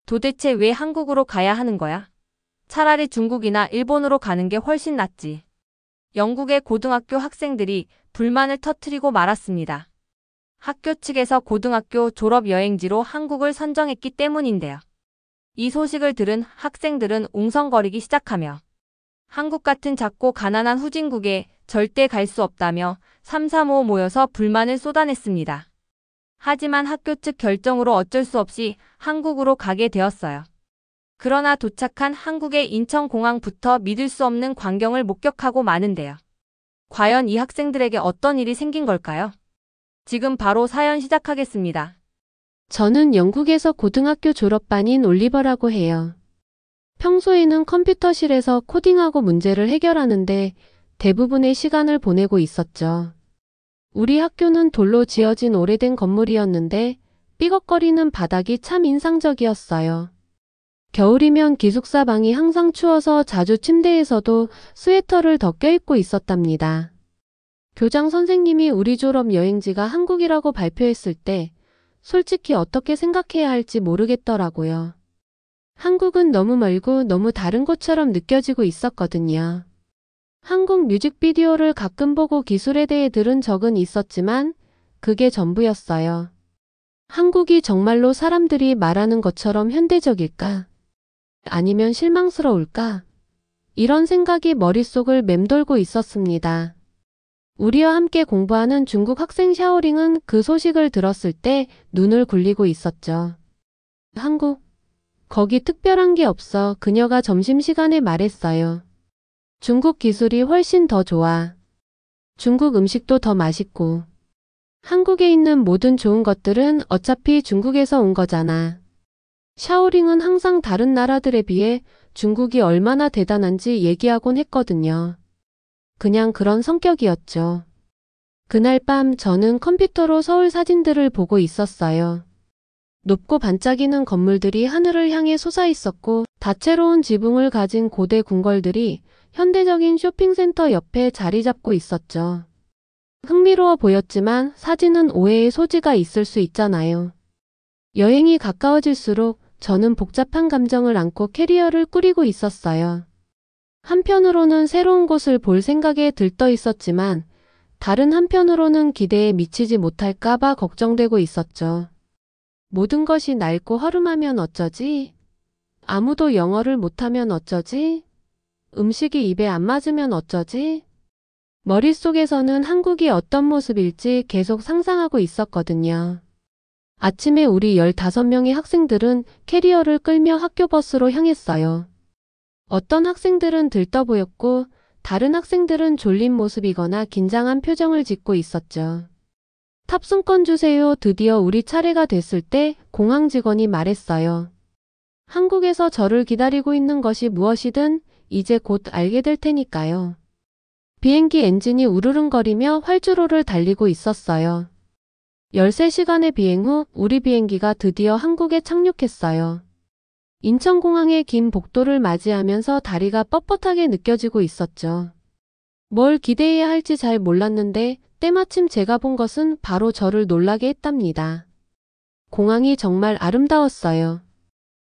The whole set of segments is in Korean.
도대체 왜 한국으로 가야 하는 거야? 차라리 중국이나 일본으로 가는 게 훨씬 낫지. 영국의 고등학교 학생들이 불만을 터뜨리고 말았습니다. 학교 측에서 고등학교 졸업 여행지로 한국을 선정했기 때문인데요. 이 소식을 들은 학생들은 웅성거리기 시작하며 한국 같은 작고 가난한 후진국에 절대 갈 수 없다며 삼삼오오 모여서 불만을 쏟아냈습니다. 하지만 학교 측 결정으로 어쩔 수 없이 한국으로 가게 되었어요. 그러나 도착한 한국의 인천공항부터 믿을 수 없는 광경을 목격하고 마는데요. 과연 이 학생들에게 어떤 일이 생긴 걸까요? 지금 바로 사연 시작하겠습니다. 저는 영국에서 고등학교 졸업반인 올리버라고 해요. 평소에는 컴퓨터실에서 코딩하고 문제를 해결하는데 대부분의 시간을 보내고 있었죠. 우리 학교는 돌로 지어진 오래된 건물이었는데 삐걱거리는 바닥이 참 인상적이었어요. 겨울이면 기숙사 방이 항상 추워서 자주 침대에서도 스웨터를 더 껴입고 있었답니다. 교장 선생님이 우리 졸업 여행지가 한국이라고 발표했을 때 솔직히 어떻게 생각해야 할지 모르겠더라고요. 한국은 너무 멀고 너무 다른 곳처럼 느껴지고 있었거든요. 한국 뮤직비디오를 가끔 보고 기술에 대해 들은 적은 있었지만 그게 전부였어요. 한국이 정말로 사람들이 말하는 것처럼 현대적일까? 아니면 실망스러울까? 이런 생각이 머릿속을 맴돌고 있었습니다. 우리와 함께 공부하는 중국 학생 샤오링은 그 소식을 들었을 때 눈을 굴리고 있었죠. 한국? 거기 특별한 게 없어. 그녀가 점심시간에 말했어요. 중국 기술이 훨씬 더 좋아. 중국 음식도 더 맛있고. 한국에 있는 모든 좋은 것들은 어차피 중국에서 온 거잖아. 샤오링은 항상 다른 나라들에 비해 중국이 얼마나 대단한지 얘기하곤 했거든요. 그냥 그런 성격이었죠. 그날 밤 저는 컴퓨터로 서울 사진들을 보고 있었어요. 높고 반짝이는 건물들이 하늘을 향해 솟아 있었고 다채로운 지붕을 가진 고대 궁궐들이 현대적인 쇼핑센터 옆에 자리 잡고 있었죠. 흥미로워 보였지만 사진은 오해의 소지가 있을 수 있잖아요. 여행이 가까워질수록 저는 복잡한 감정을 안고 캐리어를 꾸리고 있었어요. 한편으로는 새로운 곳을 볼 생각에 들떠 있었지만 다른 한편으로는 기대에 미치지 못할까봐 걱정되고 있었죠. 모든 것이 낡고 허름하면 어쩌지? 아무도 영어를 못하면 어쩌지? 음식이 입에 안 맞으면 어쩌지? 머릿속에서는 한국이 어떤 모습일지 계속 상상하고 있었거든요. 아침에 우리 15명의 학생들은 캐리어를 끌며 학교 버스로 향했어요. 어떤 학생들은 들떠 보였고 다른 학생들은 졸린 모습이거나 긴장한 표정을 짓고 있었죠. 탑승권 주세요. 드디어 우리 차례가 됐을 때 공항 직원이 말했어요. 한국에서 저를 기다리고 있는 것이 무엇이든 이제 곧 알게 될 테니까요. 비행기 엔진이 우르릉거리며 활주로를 달리고 있었어요. 13시간의 비행 후 우리 비행기가 드디어 한국에 착륙했어요. 인천공항의 긴 복도를 맞이하면서 다리가 뻣뻣하게 느껴지고 있었죠. 뭘 기대해야 할지 잘 몰랐는데 때마침 제가 본 것은 바로 저를 놀라게 했답니다. 공항이 정말 아름다웠어요.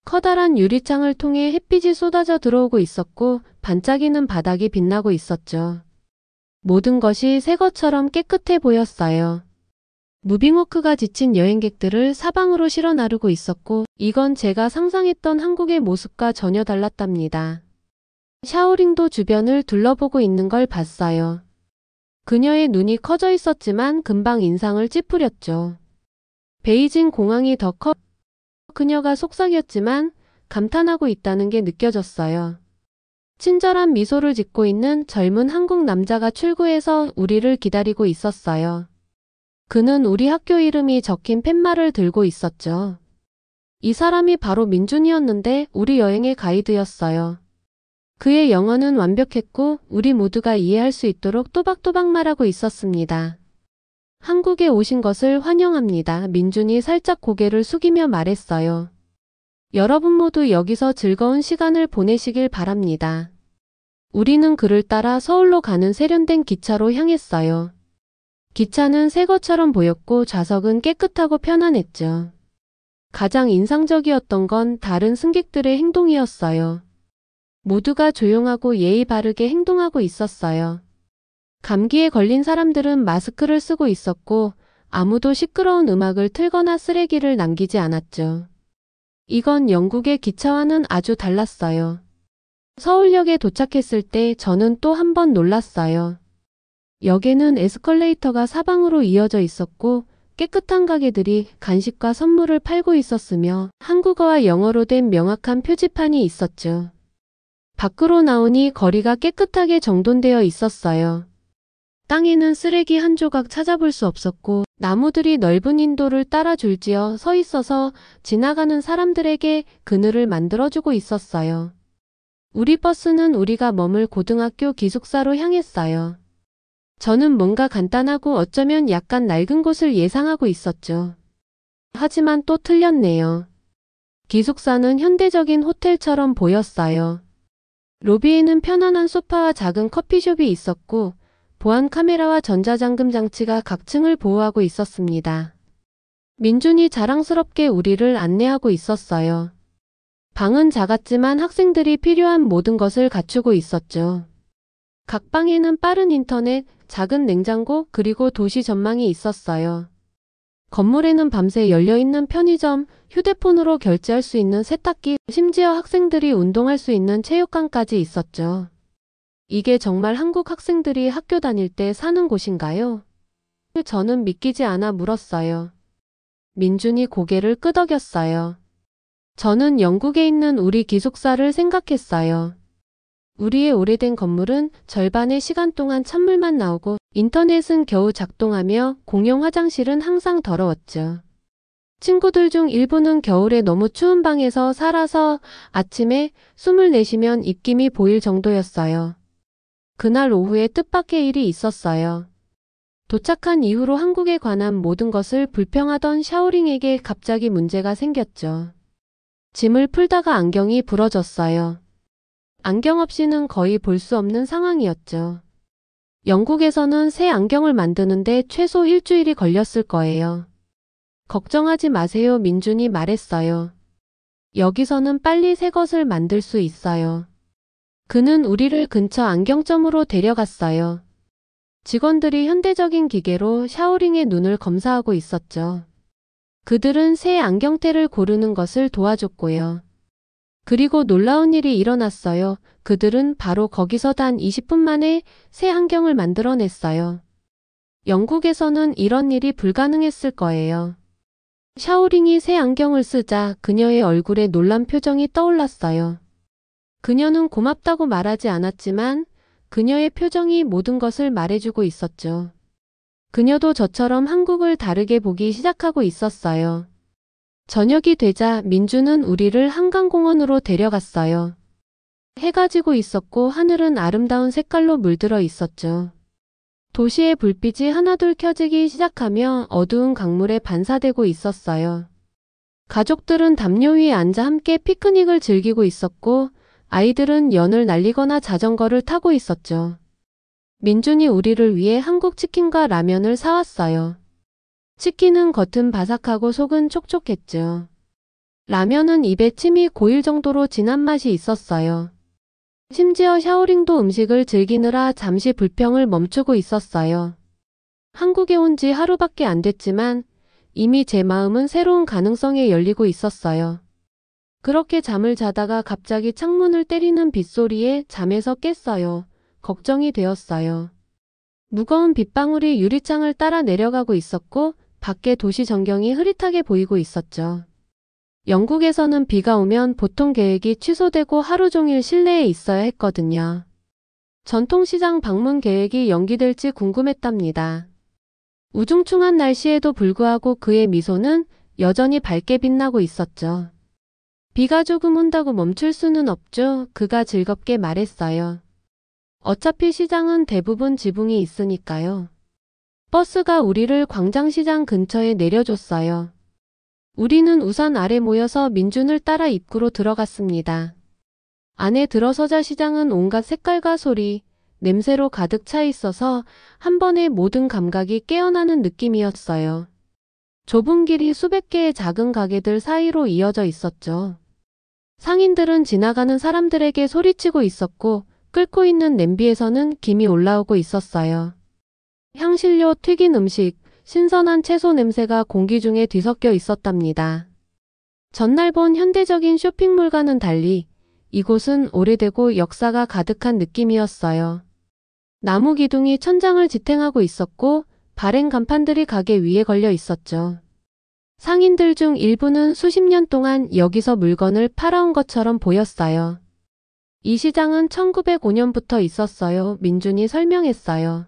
커다란 유리창을 통해 햇빛이 쏟아져 들어오고 있었고 반짝이는 바닥이 빛나고 있었죠. 모든 것이 새 것처럼 깨끗해 보였어요. 무빙워크가 지친 여행객들을 사방으로 실어 나르고 있었고 이건 제가 상상했던 한국의 모습과 전혀 달랐답니다. 샤오링도 주변을 둘러보고 있는 걸 봤어요. 그녀의 눈이 커져 있었지만 금방 인상을 찌푸렸죠. 베이징 공항이 더 커. 그녀가 속삭였지만 감탄하고 있다는 게 느껴졌어요. 친절한 미소를 짓고 있는 젊은 한국 남자가 출구에서 우리를 기다리고 있었어요. 그는 우리 학교 이름이 적힌 팻말을 들고 있었죠. 이 사람이 바로 민준이었는데 우리 여행의 가이드였어요. 그의 영어는 완벽했고 우리 모두가 이해할 수 있도록 또박또박 말하고 있었습니다. 한국에 오신 것을 환영합니다. 민준이 살짝 고개를 숙이며 말했어요. 여러분 모두 여기서 즐거운 시간을 보내시길 바랍니다. 우리는 그를 따라 서울로 가는 세련된 기차로 향했어요. 기차는 새 것처럼 보였고 좌석은 깨끗하고 편안했죠. 가장 인상적이었던 건 다른 승객들의 행동이었어요. 모두가 조용하고 예의 바르게 행동하고 있었어요. 감기에 걸린 사람들은 마스크를 쓰고 있었고 아무도 시끄러운 음악을 틀거나 쓰레기를 남기지 않았죠. 이건 영국의 기차와는 아주 달랐어요. 서울역에 도착했을 때 저는 또 한 번 놀랐어요. 역에는 에스컬레이터가 사방으로 이어져 있었고 깨끗한 가게들이 간식과 선물을 팔고 있었으며 한국어와 영어로 된 명확한 표지판이 있었죠. 밖으로 나오니 거리가 깨끗하게 정돈되어 있었어요. 땅에는 쓰레기 한 조각 찾아볼 수 없었고 나무들이 넓은 인도를 따라 줄지어 서 있어서 지나가는 사람들에게 그늘을 만들어주고 있었어요. 우리 버스는 우리가 머물 고등학교 기숙사로 향했어요. 저는 뭔가 간단하고 어쩌면 약간 낡은 곳을 예상하고 있었죠. 하지만 또 틀렸네요. 기숙사는 현대적인 호텔처럼 보였어요. 로비에는 편안한 소파와 작은 커피숍이 있었고 보안 카메라와 전자잠금 장치가 각 층을 보호하고 있었습니다. 민준이 자랑스럽게 우리를 안내하고 있었어요. 방은 작았지만 학생들이 필요한 모든 것을 갖추고 있었죠. 각 방에는 빠른 인터넷, 작은 냉장고, 그리고 도시 전망이 있었어요. 건물에는 밤새 열려있는 편의점, 휴대폰으로 결제할 수 있는 세탁기, 심지어 학생들이 운동할 수 있는 체육관까지 있었죠. 이게 정말 한국 학생들이 학교 다닐 때 사는 곳인가요? 저는 믿기지 않아 물었어요. 민준이 고개를 끄덕였어요. 저는 영국에 있는 우리 기숙사를 생각했어요. 우리의 오래된 건물은 절반의 시간 동안 찬물만 나오고 인터넷은 겨우 작동하며 공용 화장실은 항상 더러웠죠. 친구들 중 일부는 겨울에 너무 추운 방에서 살아서 아침에 숨을 내쉬면 입김이 보일 정도였어요. 그날 오후에 뜻밖의 일이 있었어요. 도착한 이후로 한국에 관한 모든 것을 불평하던 샤오링에게 갑자기 문제가 생겼죠. 짐을 풀다가 안경이 부러졌어요. 안경 없이는 거의 볼 수 없는 상황이었죠. 영국에서는 새 안경을 만드는데 최소 일주일이 걸렸을 거예요. 걱정하지 마세요, 민준이 말했어요. 여기서는 빨리 새 것을 만들 수 있어요. 그는 우리를 근처 안경점으로 데려갔어요. 직원들이 현대적인 기계로 샤오링의 눈을 검사하고 있었죠. 그들은 새 안경테를 고르는 것을 도와줬고요. 그리고 놀라운 일이 일어났어요. 그들은 바로 거기서 단 20분 만에 새 안경을 만들어냈어요. 영국에서는 이런 일이 불가능했을 거예요. 샤오링이 새 안경을 쓰자 그녀의 얼굴에 놀란 표정이 떠올랐어요. 그녀는 고맙다고 말하지 않았지만 그녀의 표정이 모든 것을 말해주고 있었죠. 그녀도 저처럼 한국을 다르게 보기 시작하고 있었어요. 저녁이 되자 민주는 우리를 한강공원으로 데려갔어요. 해가 지고 있었고 하늘은 아름다운 색깔로 물들어 있었죠. 도시의 불빛이 하나둘 켜지기 시작하며 어두운 강물에 반사되고 있었어요. 가족들은 담요 위에 앉아 함께 피크닉을 즐기고 있었고 아이들은 연을 날리거나 자전거를 타고 있었죠. 민준이 우리를 위해 한국 치킨과 라면을 사왔어요. 치킨은 겉은 바삭하고 속은 촉촉했죠. 라면은 입에 침이 고일 정도로 진한 맛이 있었어요. 심지어 샤오링도 음식을 즐기느라 잠시 불평을 멈추고 있었어요. 한국에 온 지 하루밖에 안 됐지만 이미 제 마음은 새로운 가능성에 열리고 있었어요. 그렇게 잠을 자다가 갑자기 창문을 때리는 빗소리에 잠에서 깼어요. 걱정이 되었어요. 무거운 빗방울이 유리창을 따라 내려가고 있었고 밖에 도시 전경이 흐릿하게 보이고 있었죠. 영국에서는 비가 오면 보통 계획이 취소되고 하루 종일 실내에 있어야 했거든요. 전통시장 방문 계획이 연기될지 궁금했답니다. 우중충한 날씨에도 불구하고 그의 미소는 여전히 밝게 빛나고 있었죠. 비가 조금 온다고 멈출 수는 없죠. 그가 즐겁게 말했어요. 어차피 시장은 대부분 지붕이 있으니까요. 버스가 우리를 광장시장 근처에 내려줬어요. 우리는 우산 아래 모여서 민준을 따라 입구로 들어갔습니다. 안에 들어서자 시장은 온갖 색깔과 소리, 냄새로 가득 차 있어서 한 번에 모든 감각이 깨어나는 느낌이었어요. 좁은 길이 수백 개의 작은 가게들 사이로 이어져 있었죠. 상인들은 지나가는 사람들에게 소리치고 있었고 끓고 있는 냄비에서는 김이 올라오고 있었어요. 향신료, 튀긴 음식, 신선한 채소 냄새가 공기 중에 뒤섞여 있었답니다. 전날 본 현대적인 쇼핑몰과는 달리 이곳은 오래되고 역사가 가득한 느낌이었어요. 나무 기둥이 천장을 지탱하고 있었고 발행 간판들이 가게 위에 걸려 있었죠. 상인들 중 일부는 수십 년 동안 여기서 물건을 팔아온 것처럼 보였어요. 이 시장은 1905년부터 있었어요. 민준이 설명했어요.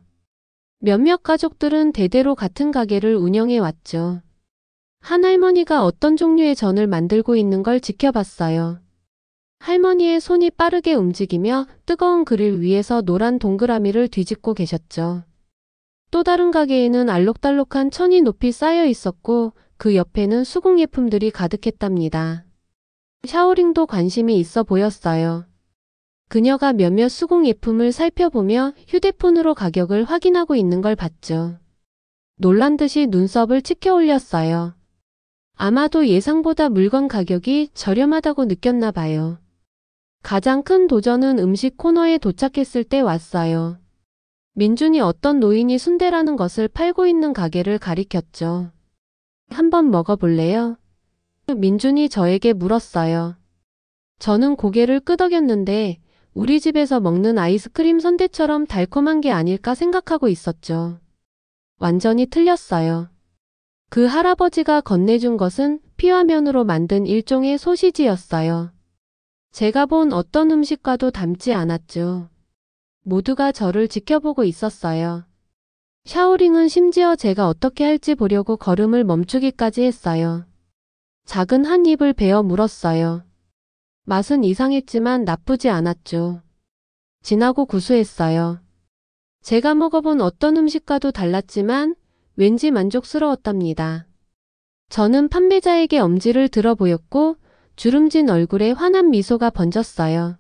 몇몇 가족들은 대대로 같은 가게를 운영해 왔죠. 한 할머니가 어떤 종류의 전을 만들고 있는 걸 지켜봤어요. 할머니의 손이 빠르게 움직이며 뜨거운 그릴 위에서 노란 동그라미를 뒤집고 계셨죠. 또 다른 가게에는 알록달록한 천이 높이 쌓여 있었고 그 옆에는 수공예품들이 가득했답니다. 샤오링도 관심이 있어 보였어요. 그녀가 몇몇 수공예품을 살펴보며 휴대폰으로 가격을 확인하고 있는 걸 봤죠. 놀란 듯이 눈썹을 치켜 올렸어요. 아마도 예상보다 물건 가격이 저렴하다고 느꼈나 봐요. 가장 큰 도전은 음식 코너에 도착했을 때 왔어요. 민준이 어떤 노인이 순대라는 것을 팔고 있는 가게를 가리켰죠. 한번 먹어볼래요? 민준이 저에게 물었어요. 저는 고개를 끄덕였는데 우리 집에서 먹는 아이스크림 선대처럼 달콤한 게 아닐까 생각하고 있었죠. 완전히 틀렸어요. 그 할아버지가 건네준 것은 피와 면으로 만든 일종의 소시지였어요. 제가 본 어떤 음식과도 닮지 않았죠. 모두가 저를 지켜보고 있었어요. 샤오링은 심지어 제가 어떻게 할지 보려고 걸음을 멈추기까지 했어요. 작은 한 입을 베어 물었어요. 맛은 이상했지만 나쁘지 않았죠. 진하고 구수했어요. 제가 먹어본 어떤 음식과도 달랐지만 왠지 만족스러웠답니다. 저는 판매자에게 엄지를 들어 보였고 주름진 얼굴에 환한 미소가 번졌어요.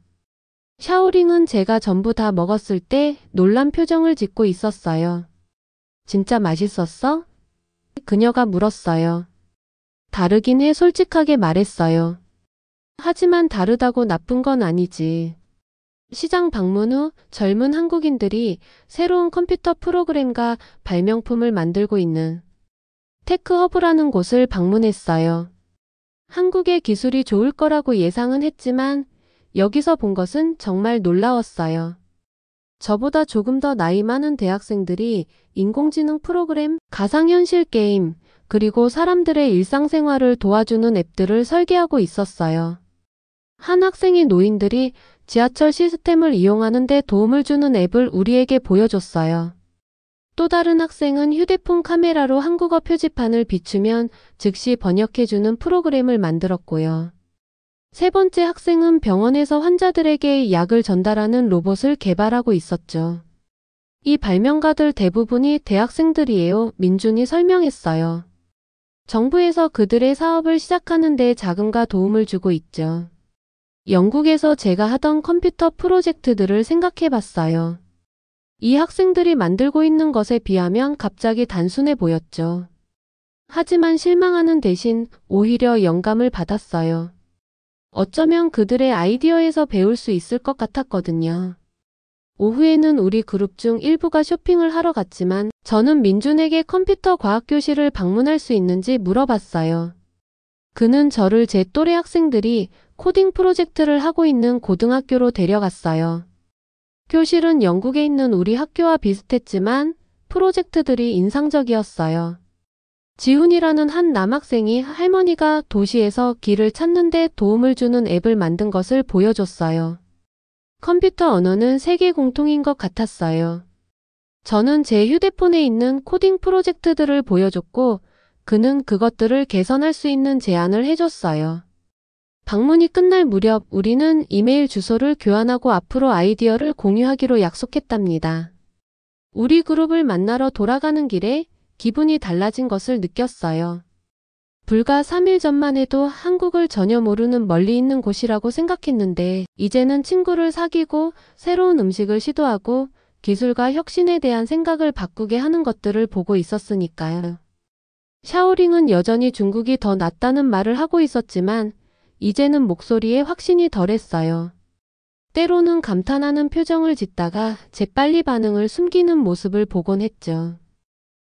샤오링은 제가 전부 다 먹었을 때 놀란 표정을 짓고 있었어요. 진짜 맛있었어? 그녀가 물었어요. 다르긴 해 솔직하게 말했어요. 하지만 다르다고 나쁜 건 아니지. 시장 방문 후 젊은 한국인들이 새로운 컴퓨터 프로그램과 발명품을 만들고 있는 테크허브라는 곳을 방문했어요. 한국의 기술이 좋을 거라고 예상은 했지만 여기서 본 것은 정말 놀라웠어요. 저보다 조금 더 나이 많은 대학생들이 인공지능 프로그램, 가상현실 게임, 그리고 사람들의 일상생활을 도와주는 앱들을 설계하고 있었어요. 한 학생이 노인들이 지하철 시스템을 이용하는 데 도움을 주는 앱을 우리에게 보여줬어요. 또 다른 학생은 휴대폰 카메라로 한국어 표지판을 비추면 즉시 번역해주는 프로그램을 만들었고요. 세 번째 학생은 병원에서 환자들에게 약을 전달하는 로봇을 개발하고 있었죠. 이 발명가들 대부분이 대학생들이에요. 민준이 설명했어요. 정부에서 그들의 사업을 시작하는 데 자금과 도움을 주고 있죠. 영국에서 제가 하던 컴퓨터 프로젝트들을 생각해 봤어요. 이 학생들이 만들고 있는 것에 비하면 갑자기 단순해 보였죠. 하지만 실망하는 대신 오히려 영감을 받았어요. 어쩌면 그들의 아이디어에서 배울 수 있을 것 같았거든요. 오후에는 우리 그룹 중 일부가 쇼핑을 하러 갔지만 저는 민준에게 컴퓨터 과학교실을 방문할 수 있는지 물어봤어요. 그는 저를 제 또래 학생들이 코딩 프로젝트를 하고 있는 고등학교로 데려갔어요. 교실은 영국에 있는 우리 학교와 비슷했지만 프로젝트들이 인상적이었어요. 지훈이라는 한 남학생이 할머니가 도시에서 길을 찾는 데 도움을 주는 앱을 만든 것을 보여줬어요. 컴퓨터 언어는 세계 공통인 것 같았어요. 저는 제 휴대폰에 있는 코딩 프로젝트들을 보여줬고 그는 그것들을 개선할 수 있는 제안을 해줬어요. 방문이 끝날 무렵 우리는 이메일 주소를 교환하고 앞으로 아이디어를 공유하기로 약속했답니다. 우리 그룹을 만나러 돌아가는 길에 기분이 달라진 것을 느꼈어요. 불과 3일 전만 해도 한국을 전혀 모르는 멀리 있는 곳이라고 생각했는데 이제는 친구를 사귀고 새로운 음식을 시도하고 기술과 혁신에 대한 생각을 바꾸게 하는 것들을 보고 있었으니까요. 샤오링은 여전히 중국이 더 낫다는 말을 하고 있었지만 이제는 목소리에 확신이 덜했어요. 때로는 감탄하는 표정을 짓다가 재빨리 반응을 숨기는 모습을 보곤 했죠.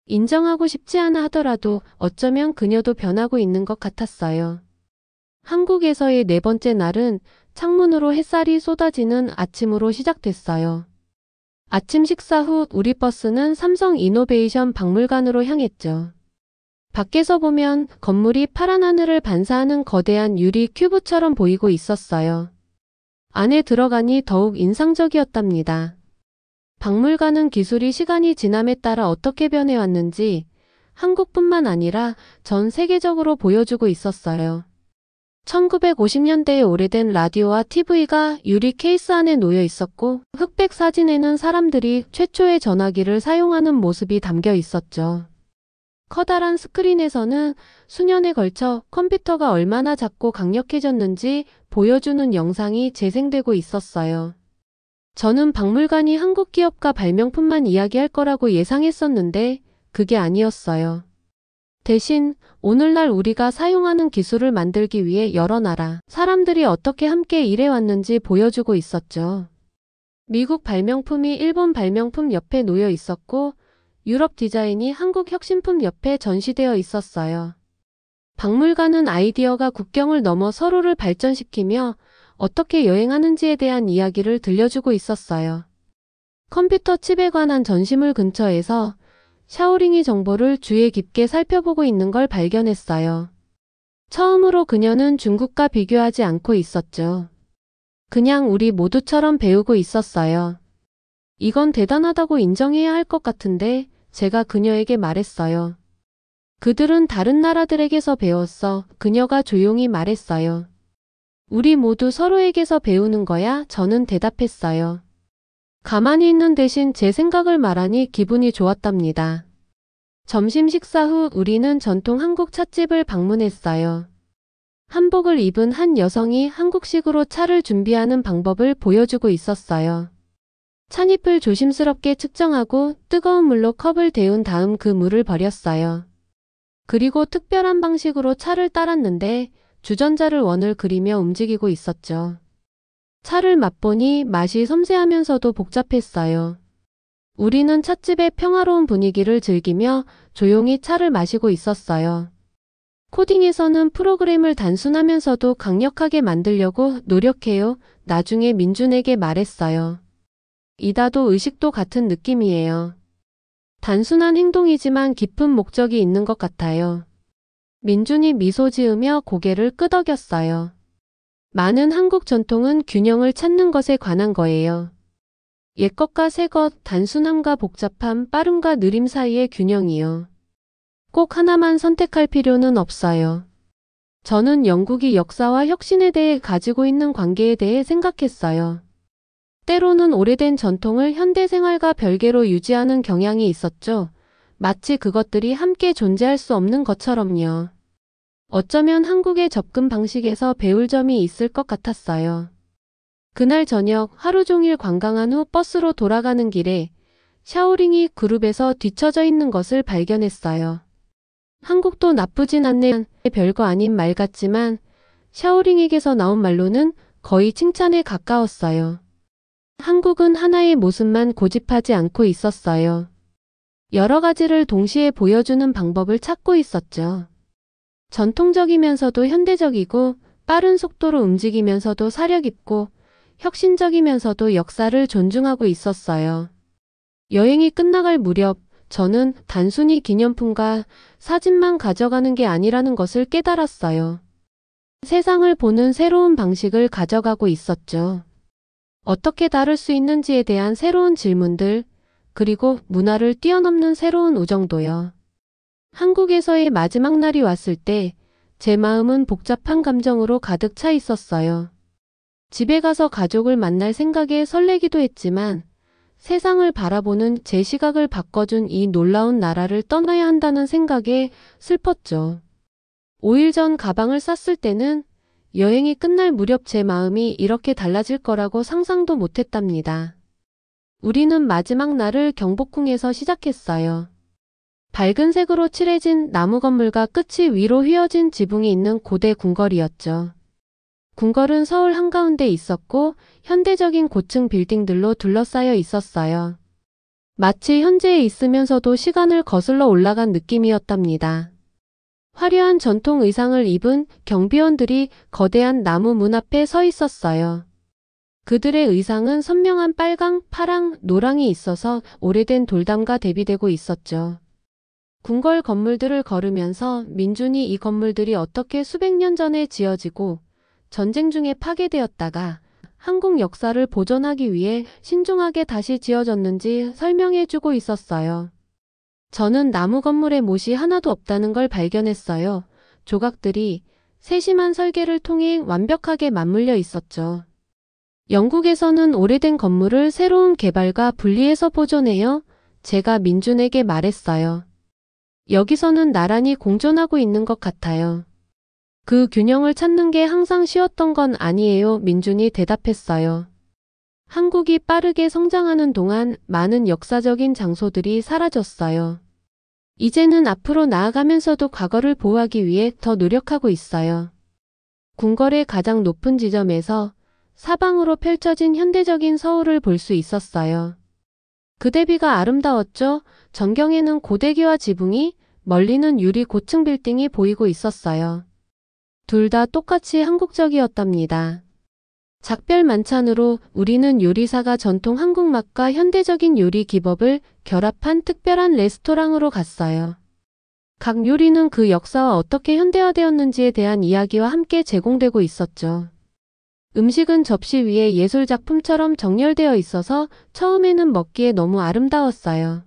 인정하고 싶지 않아 하더라도 어쩌면 그녀도 변하고 있는 것 같았어요. 한국에서의 네 번째 날은 창문으로 햇살이 쏟아지는 아침으로 시작됐어요. 아침 식사 후 우리 버스는 삼성 이노베이션 박물관으로 향했죠. 밖에서 보면 건물이 파란 하늘을 반사하는 거대한 유리 큐브처럼 보이고 있었어요. 안에 들어가니 더욱 인상적이었답니다. 박물관은 기술이 시간이 지남에 따라 어떻게 변해왔는지 한국뿐만 아니라 전 세계적으로 보여주고 있었어요. 1950년대의 오래된 라디오와 TV가 유리 케이스 안에 놓여 있었고 흑백 사진에는 사람들이 최초의 전화기를 사용하는 모습이 담겨 있었죠. 커다란 스크린에서는 수년에 걸쳐 컴퓨터가 얼마나 작고 강력해졌는지 보여주는 영상이 재생되고 있었어요. 저는 박물관이 한국 기업가 발명품만 이야기할 거라고 예상했었는데 그게 아니었어요. 대신 오늘날 우리가 사용하는 기술을 만들기 위해 여러 나라, 사람들이 어떻게 함께 일해왔는지 보여주고 있었죠. 미국 발명품이 일본 발명품 옆에 놓여 있었고 유럽 디자인이 한국 혁신품 옆에 전시되어 있었어요. 박물관은 아이디어가 국경을 넘어 서로를 발전시키며 어떻게 여행하는지에 대한 이야기를 들려주고 있었어요. 컴퓨터 칩에 관한 전시물 근처에서 샤오링이 정보를 주의 깊게 살펴보고 있는 걸 발견했어요. 처음으로 그녀는 중국과 비교하지 않고 있었죠. 그냥 우리 모두처럼 배우고 있었어요. 이건 대단하다고 인정해야 할 것 같은데 제가 그녀에게 말했어요. 그들은 다른 나라들에게서 배웠어. 그녀가 조용히 말했어요. 우리 모두 서로에게서 배우는 거야. 저는 대답했어요. 가만히 있는 대신 제 생각을 말하니 기분이 좋았답니다. 점심 식사 후 우리는 전통 한국 찻집을 방문했어요. 한복을 입은 한 여성이 한국식으로 차를 준비하는 방법을 보여주고 있었어요. 찻잎을 조심스럽게 측정하고 뜨거운 물로 컵을 데운 다음 그 물을 버렸어요. 그리고 특별한 방식으로 차를 따랐는데 주전자를 원을 그리며 움직이고 있었죠. 차를 맛보니 맛이 섬세하면서도 복잡했어요. 우리는 찻집의 평화로운 분위기를 즐기며 조용히 차를 마시고 있었어요. 코딩에서는 프로그램을 단순하면서도 강력하게 만들려고 노력해요. 나중에 민준에게 말했어요. 이다도 의식도 같은 느낌이에요. 단순한 행동이지만 깊은 목적이 있는 것 같아요. 민준이 미소 지으며 고개를 끄덕였어요. 많은 한국 전통은 균형을 찾는 것에 관한 거예요. 옛것과 새것, 단순함과 복잡함, 빠름과 느림 사이의 균형이요. 꼭 하나만 선택할 필요는 없어요. 저는 영국이 역사와 혁신에 대해 가지고 있는 관계에 대해 생각했어요. 때로는 오래된 전통을 현대 생활과 별개로 유지하는 경향이 있었죠. 마치 그것들이 함께 존재할 수 없는 것처럼요. 어쩌면 한국의 접근 방식에서 배울 점이 있을 것 같았어요. 그날 저녁 하루 종일 관광한 후 버스로 돌아가는 길에 샤오링이 그룹에서 뒤처져 있는 것을 발견했어요. 한국도 나쁘진 않네. 별거 아닌 말 같지만 샤오링에게서 나온 말로는 거의 칭찬에 가까웠어요. 한국은 하나의 모습만 고집하지 않고 있었어요. 여러 가지를 동시에 보여주는 방법을 찾고 있었죠. 전통적이면서도 현대적이고 빠른 속도로 움직이면서도 사려 깊고 혁신적이면서도 역사를 존중하고 있었어요. 여행이 끝나갈 무렵 저는 단순히 기념품과 사진만 가져가는 게 아니라는 것을 깨달았어요. 세상을 보는 새로운 방식을 가져가고 있었죠. 어떻게 다룰 수 있는지에 대한 새로운 질문들, 그리고 문화를 뛰어넘는 새로운 우정도요. 한국에서의 마지막 날이 왔을 때 제 마음은 복잡한 감정으로 가득 차 있었어요. 집에 가서 가족을 만날 생각에 설레기도 했지만 세상을 바라보는 제 시각을 바꿔준 이 놀라운 나라를 떠나야 한다는 생각에 슬펐죠. 5일 전 가방을 쌌을 때는 여행이 끝날 무렵 제 마음이 이렇게 달라질 거라고 상상도 못했답니다. 우리는 마지막 날을 경복궁에서 시작했어요. 밝은 색으로 칠해진 나무 건물과 끝이 위로 휘어진 지붕이 있는 고대 궁궐이었죠. 궁궐은 서울 한가운데 있었고 현대적인 고층 빌딩들로 둘러싸여 있었어요. 마치 현재에 있으면서도 시간을 거슬러 올라간 느낌이었답니다. 화려한 전통 의상을 입은 경비원들이 거대한 나무 문 앞에 서 있었어요. 그들의 의상은 선명한 빨강, 파랑, 노랑이 있어서 오래된 돌담과 대비되고 있었죠. 궁궐 건물들을 걸으면서 민준이 이 건물들이 어떻게 수백 년 전에 지어지고 전쟁 중에 파괴되었다가 한국 역사를 보존하기 위해 신중하게 다시 지어졌는지 설명해주고 있었어요. 저는 나무 건물에 못이 하나도 없다는 걸 발견했어요. 조각들이 세심한 설계를 통해 완벽하게 맞물려 있었죠. 영국에서는 오래된 건물을 새로운 개발과 분리해서 보존해요. 제가 민준에게 말했어요. 여기서는 나란히 공존하고 있는 것 같아요. 그 균형을 찾는 게 항상 쉬웠던 건 아니에요. 민준이 대답했어요. 한국이 빠르게 성장하는 동안 많은 역사적인 장소들이 사라졌어요. 이제는 앞으로 나아가면서도 과거를 보호하기 위해 더 노력하고 있어요. 궁궐의 가장 높은 지점에서 사방으로 펼쳐진 현대적인 서울을 볼 수 있었어요. 그 대비가 아름다웠죠. 전경에는 고대기와 지붕이, 멀리는 유리 고층 빌딩이 보이고 있었어요. 둘 다 똑같이 한국적이었답니다. 작별 만찬으로 우리는 요리사가 전통 한국 맛과 현대적인 요리 기법을 결합한 특별한 레스토랑으로 갔어요. 각 요리는 그 역사와 어떻게 현대화되었는지에 대한 이야기와 함께 제공되고 있었죠. 음식은 접시 위에 예술작품처럼 정렬되어 있어서 처음에는 먹기에 너무 아름다웠어요.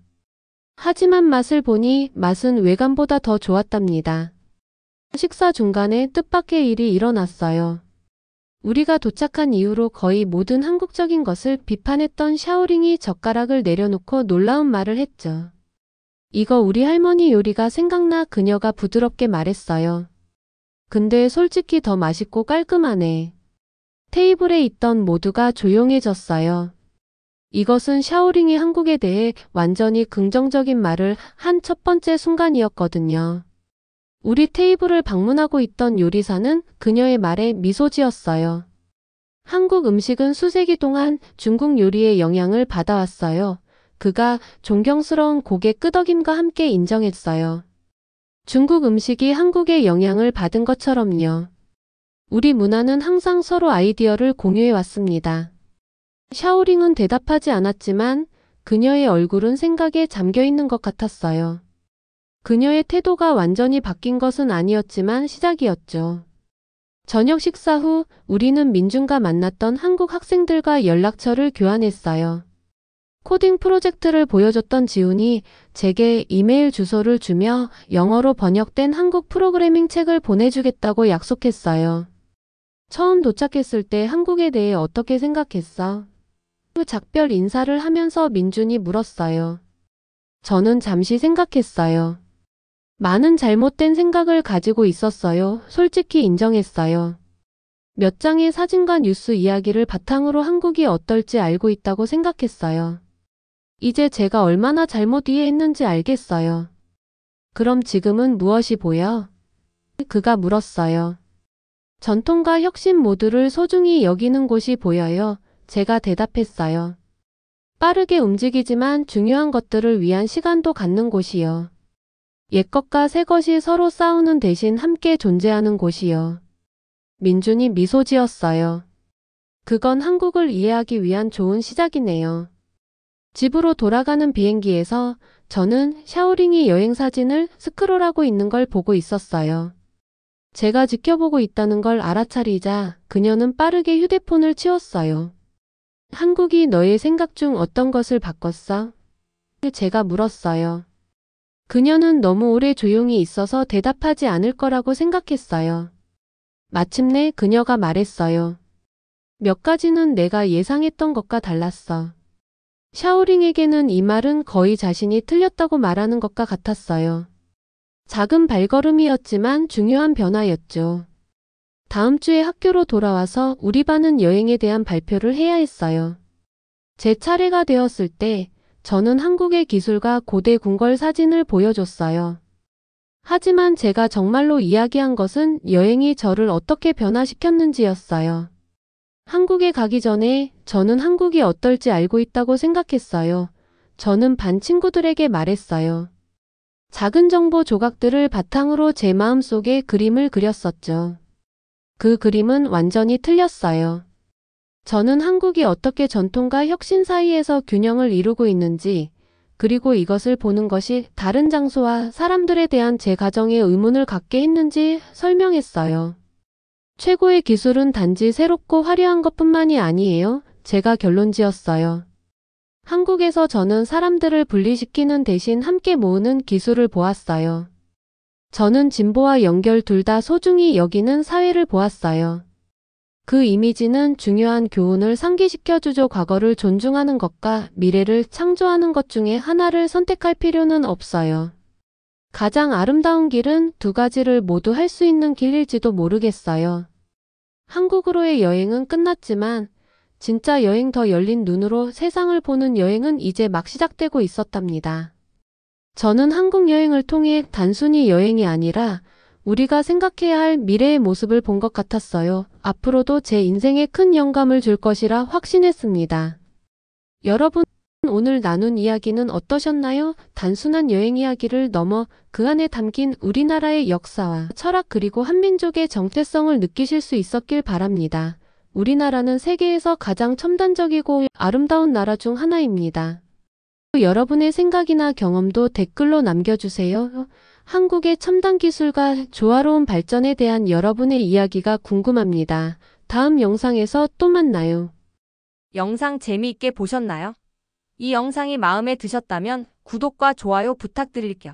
하지만 맛을 보니 맛은 외관보다 더 좋았답니다. 식사 중간에 뜻밖의 일이 일어났어요. 우리가 도착한 이후로 거의 모든 한국적인 것을 비판했던 샤오링이 젓가락을 내려놓고 놀라운 말을 했죠. 이거 우리 할머니 요리가 생각나. 그녀가 부드럽게 말했어요. 근데 솔직히 더 맛있고 깔끔하네. 테이블에 있던 모두가 조용해졌어요. 이것은 샤오링이 한국에 대해 완전히 긍정적인 말을 한 첫 번째 순간이었거든요. 우리 테이블을 방문하고 있던 요리사는 그녀의 말에 미소 지었어요. 한국 음식은 수세기 동안 중국 요리의 영향을 받아왔어요. 그가 존경스러운 고개 끄덕임과 함께 인정했어요. 중국 음식이 한국의 영향을 받은 것처럼요. 우리 문화는 항상 서로 아이디어를 공유해 왔습니다. 샤오링은 대답하지 않았지만 그녀의 얼굴은 생각에 잠겨 있는 것 같았어요. 그녀의 태도가 완전히 바뀐 것은 아니었지만 시작이었죠. 저녁 식사 후 우리는 민준과 만났던 한국 학생들과 연락처를 교환했어요. 코딩 프로젝트를 보여줬던 지훈이 제게 이메일 주소를 주며 영어로 번역된 한국 프로그래밍 책을 보내주겠다고 약속했어요. 처음 도착했을 때 한국에 대해 어떻게 생각했어? 그 작별 인사를 하면서 민준이 물었어요. 저는 잠시 생각했어요. 많은 잘못된 생각을 가지고 있었어요. 솔직히 인정했어요. 몇 장의 사진과 뉴스 이야기를 바탕으로 한국이 어떨지 알고 있다고 생각했어요. 이제 제가 얼마나 잘못 이해했는지 알겠어요. 그럼 지금은 무엇이 보여? 그가 물었어요. 전통과 혁신 모두를 소중히 여기는 곳이 보여요. 제가 대답했어요. 빠르게 움직이지만 중요한 것들을 위한 시간도 갖는 곳이요. 옛것과 새것이 서로 싸우는 대신 함께 존재하는 곳이요. 민준이 미소 지었어요. 그건 한국을 이해하기 위한 좋은 시작이네요. 집으로 돌아가는 비행기에서 저는 샤오링이 여행 사진을 스크롤하고 있는 걸 보고 있었어요. 제가 지켜보고 있다는 걸 알아차리자 그녀는 빠르게 휴대폰을 치웠어요. 한국이 너의 생각 중 어떤 것을 바꿨어? 제가 물었어요. 그녀는 너무 오래 조용히 있어서 대답하지 않을 거라고 생각했어요. 마침내 그녀가 말했어요. 몇 가지는 내가 예상했던 것과 달랐어. 샤오링에게는 이 말은 거의 자신이 틀렸다고 말하는 것과 같았어요. 작은 발걸음이었지만 중요한 변화였죠. 다음 주에 학교로 돌아와서 우리 반은 여행에 대한 발표를 해야 했어요. 제 차례가 되었을 때 저는 한국의 기술과 고대 궁궐 사진을 보여줬어요. 하지만 제가 정말로 이야기한 것은 여행이 저를 어떻게 변화시켰는지였어요. 한국에 가기 전에 저는 한국이 어떨지 알고 있다고 생각했어요. 저는 반 친구들에게 말했어요. 작은 정보 조각들을 바탕으로 제 마음속에 그림을 그렸었죠. 그 그림은 완전히 틀렸어요. 저는 한국이 어떻게 전통과 혁신 사이에서 균형을 이루고 있는지, 그리고 이것을 보는 것이 다른 장소와 사람들에 대한 제 가정에 의문을 갖게 했는지 설명했어요. 최고의 기술은 단지 새롭고 화려한 것뿐만이 아니에요. 제가 결론 지었어요. 한국에서 저는 사람들을 분리시키는 대신 함께 모으는 기술을 보았어요. 저는 진보와 연결 둘 다 소중히 여기는 사회를 보았어요. 그 이미지는 중요한 교훈을 상기시켜주죠. 과거를 존중하는 것과 미래를 창조하는 것 중에 하나를 선택할 필요는 없어요. 가장 아름다운 길은 두 가지를 모두 할 수 있는 길일지도 모르겠어요. 한국으로의 여행은 끝났지만 진짜 여행, 더 열린 눈으로 세상을 보는 여행은 이제 막 시작되고 있었답니다. 저는 한국 여행을 통해 단순히 여행이 아니라 우리가 생각해야 할 미래의 모습을 본 것 같았어요. 앞으로도 제 인생에 큰 영감을 줄 것이라 확신했습니다. 여러분, 오늘 나눈 이야기는 어떠셨나요? 단순한 여행 이야기를 넘어 그 안에 담긴 우리나라의 역사와 철학, 그리고 한민족의 정체성을 느끼실 수 있었길 바랍니다. 우리나라는 세계에서 가장 첨단적이고 아름다운 나라 중 하나입니다. 여러분의 생각이나 경험도 댓글로 남겨주세요. 한국의 첨단 기술과 조화로운 발전에 대한 여러분의 이야기가 궁금합니다. 다음 영상에서 또 만나요. 영상 재미있게 보셨나요? 이 영상이 마음에 드셨다면 구독과 좋아요 부탁드릴게요.